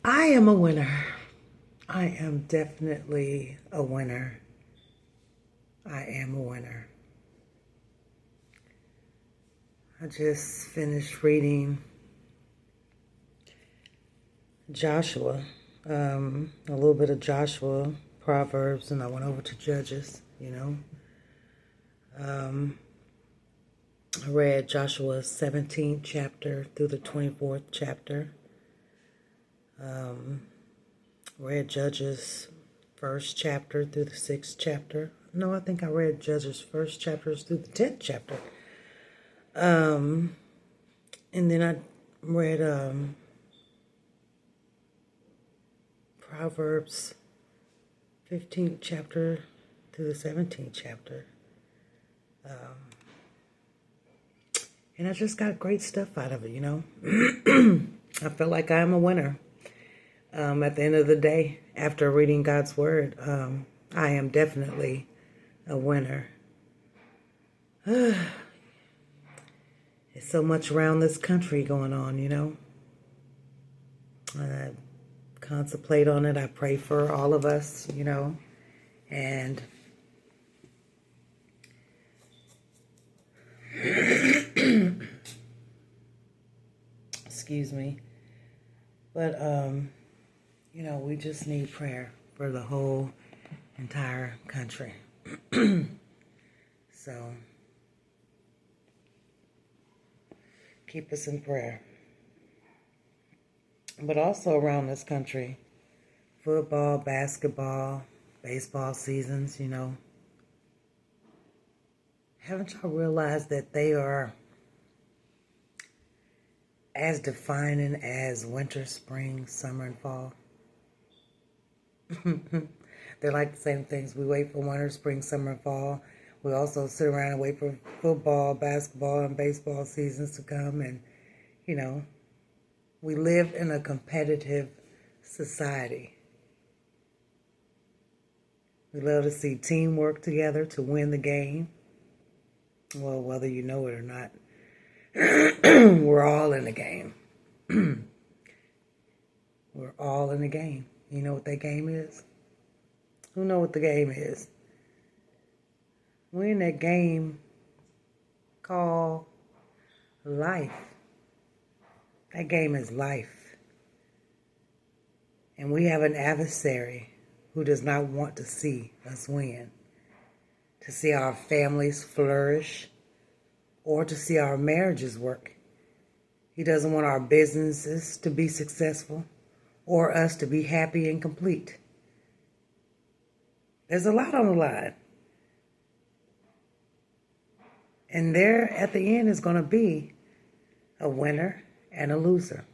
I am a winner. I am definitely a winner. I am a winner. I just finished reading Joshua, a little bit of Joshua, Proverbs, and I went over to Judges. I read Joshua's 17th chapter through the 24th chapter. Read Judges' first chapter through the 6th chapter. No, I think I read Judges' first chapters through the 10th chapter. And then I read Proverbs 15th chapter through the 17th chapter. And I just got great stuff out of it. I feel like I am a winner. At the end of the day, after reading God's Word, I am definitely a winner. There's so much around this country going on. I contemplate on it. I pray for all of us, and excuse me. But, we just need prayer for the whole entire country. So, keep us in prayer. But also around this country, football, basketball, baseball seasons. Haven't y'all realized that they are as defining as winter, spring, summer, and fall? They're like the same things. We wait for winter, spring, summer, and fall. We also sit around and wait for football, basketball, and baseball seasons to come. And, we live in a competitive society. We love to see teamwork together to win the game. Well, whether you know it or not, we're all in the game. We're all in the game. You know what that game is? Who know what the game is? We're in that game called life. That game is life. And we have an adversary who does not want to see us win, to see our families flourish, or to see our marriages work. He doesn't want our businesses to be successful or us to be happy and complete. There's a lot on the line. And there at the end is going to be a winner and a loser.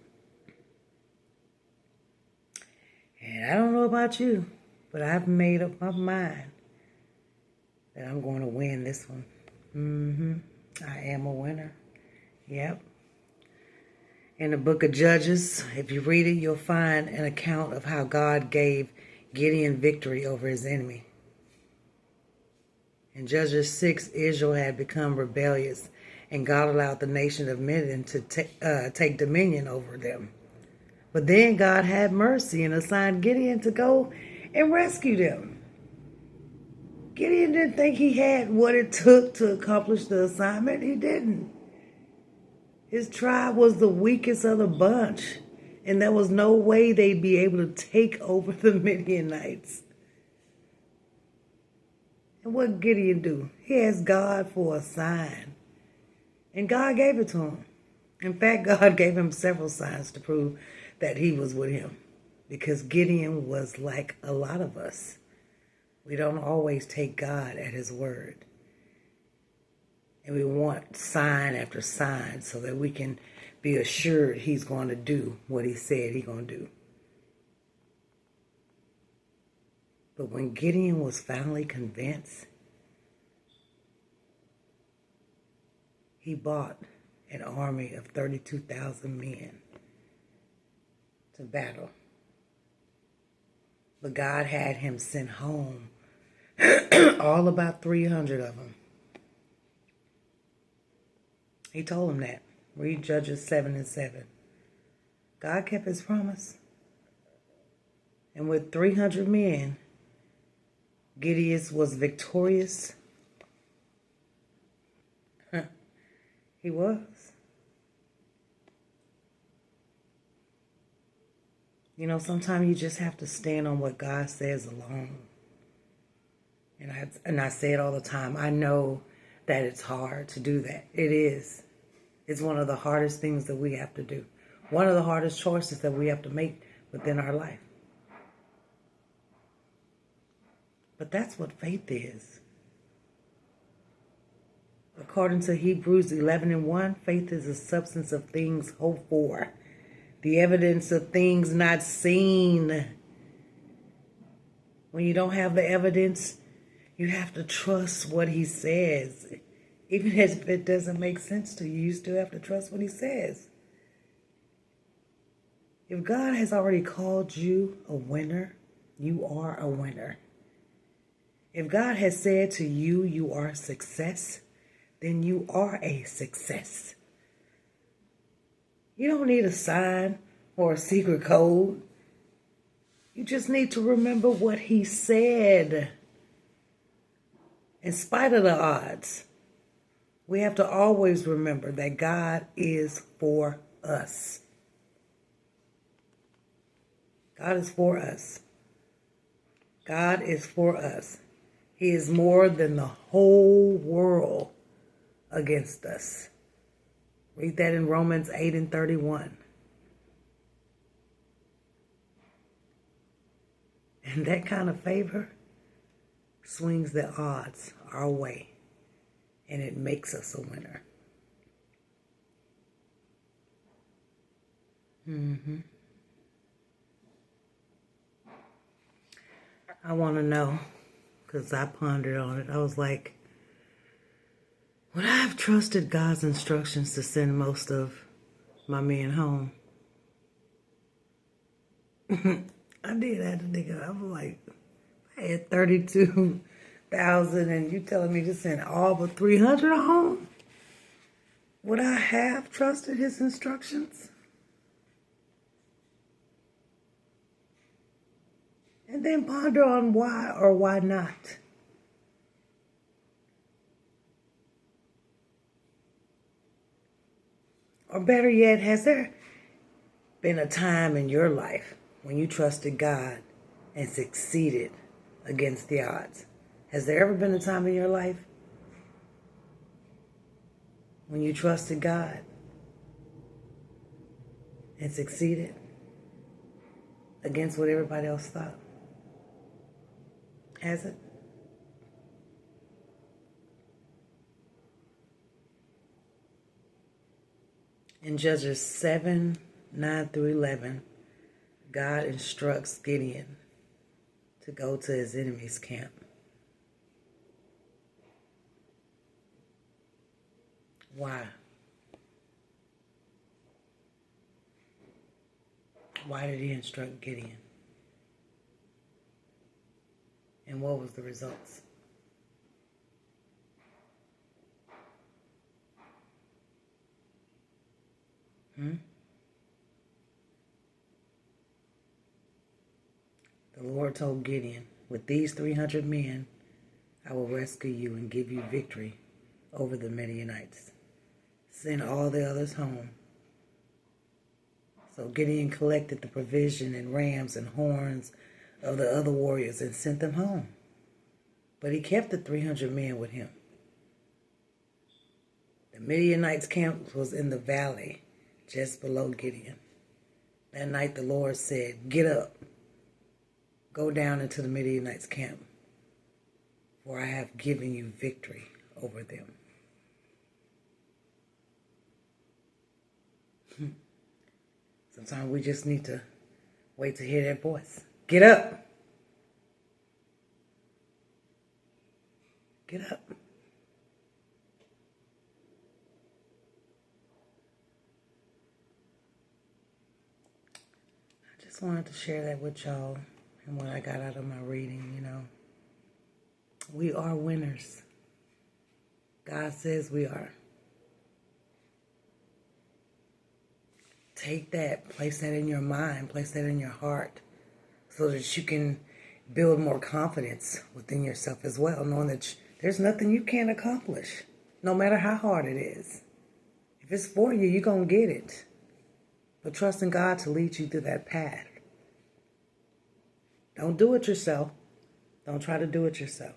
And I don't know about you, but I've made up my mind that I'm going to win this one. I am a winner. Yep. In the book of Judges, if you read it, you'll find an account of how God gave Gideon victory over his enemy. In Judges 6, Israel had become rebellious, and God allowed the nation of Midian to take dominion over them. But then God had mercy and assigned Gideon to go and rescue them. Gideon didn't think he had what it took to accomplish the assignment. He didn't. His tribe was the weakest of the bunch, and there was no way they'd be able to take over the Midianites. And what did Gideon do? He asked God for a sign, and God gave it to him. In fact, God gave him several signs to prove that he was with him, because Gideon was like a lot of us. We don't always take God at his word. And we want sign after sign so that we can be assured he's going to do what he said he's going to do. But when Gideon was finally convinced, he bought an army of 32,000 men to battle. But God had him sent home all about 300 of them. He told him that. Read Judges 7 and 7. God kept his promise. And with 300 men, Gideon was victorious. He was. You know, sometimes you just have to stand on what God says alone. And I say it all the time. I know that it's hard to do that. It is. It's one of the hardest things that we have to do. One of the hardest choices that we have to make within our life. But that's what faith is. According to Hebrews 11:1, faith is the substance of things hoped for, the evidence of things not seen. When you don't have the evidence, you have to trust what he says. Even if it doesn't make sense to you, you still have to trust what he says. If God has already called you a winner, you are a winner. If God has said to you, you are a success, then you are a success. You don't need a sign or a secret code. You just need to remember what he said. In spite of the odds, we have to always remember that God is for us. God is for us. God is for us. He is more than the whole world against us. Read that in Romans 8:31. And that kind of favor swings the odds our way, and it makes us a winner. I want to know, because I pondered on it. I was like, would I have trusted God's instructions to send most of my men home? I did have to think of it. I was like, I had 32,000 and you telling me to send all but 300 home? Would I have trusted his instructions? And then ponder on why or why not. Or better yet, has there been a time in your life when you trusted God and succeeded against the odds? Has there ever been a time in your life when you trusted God and succeeded against what everybody else thought? Has it? In Judges 7:9-11, God instructs Gideon to go to his enemy's camp. Why? Why did he instruct Gideon? And what was the results? The Lord told Gideon, with these 300 men, I will rescue you and give you victory over the Midianites. Send all the others home. So Gideon collected the provision and rams and horns of the other warriors and sent them home. But he kept the 300 men with him. The Midianites' camp was in the valley just below Gideon. That night the Lord said, get up, go down into the Midianites' camp, for I have given you victory over them. Sometimes we just need to wait to hear that voice. Get up. Get up. I just wanted to share that with y'all and what I got out of my reading, you know. We are winners. God says we are. Take that, place that in your mind, place that in your heart. so that you can build more confidence within yourself as well, knowing that there's nothing you can't accomplish, no matter how hard it is. If it's for you, you're going to get it. But trust in God to lead you through that path. Don't do it yourself. Don't try to do it yourself.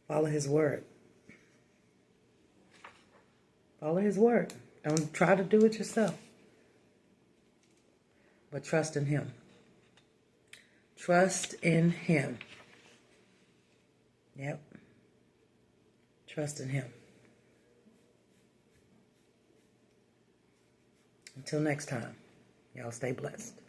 Follow His word. Follow His word. Don't try to do it yourself. But trust in Him. Trust in Him. Yep. Trust in Him. Until next time, y'all stay blessed.